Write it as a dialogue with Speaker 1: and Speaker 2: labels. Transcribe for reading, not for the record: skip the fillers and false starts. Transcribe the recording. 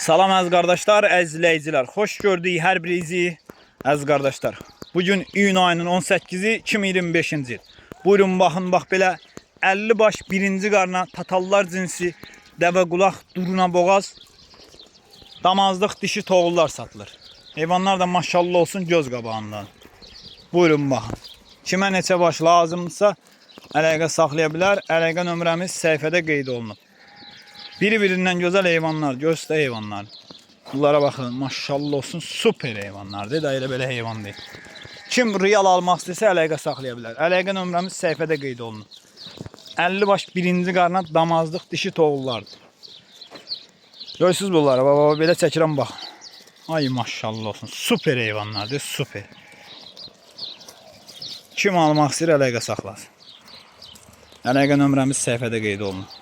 Speaker 1: Salam əziz qardaşlar, əziz izləyicilər. Xoş gördük hər birinizi, əziz qardaşlar. Bugün iyun ayının 18-i 2025-ci il. Buyurun baxın, bax belə 50 baş birinci qarna tatallar cinsi dəvə qulaq, duruna boğaz, damazlıq dişi toğullar satılır. Heyvanlar da maşallah olsun göz qabağından. Buyurun baxın. Kimə neçə baş lazımdırsa əlaqə saxlaya bilər. Əlaqə nömrəmiz səhifədə qeyd olunub. Biri-birindən gözəl heyvanlar, göstər heyvanlar. Bunlara baxın, maşallah olsun, super heyvanlardır. Da elə belə heyvan deyil. Kim real almaq istəsə əlaqə saxlaya bilər. Əlaqə nömrəmiz səhifədə qeyd olunub. 50 baş birinci qarna damazlıq dişi toğullardır. Görürsünüz bunlara, baba belə çəkirəm bax. Ay maşallah olsun, super heyvanlardır, super. Kim almaq istəyir əlaqə saxlasın. Əlaqə nömrəmiz səhifədə qeyd olunub.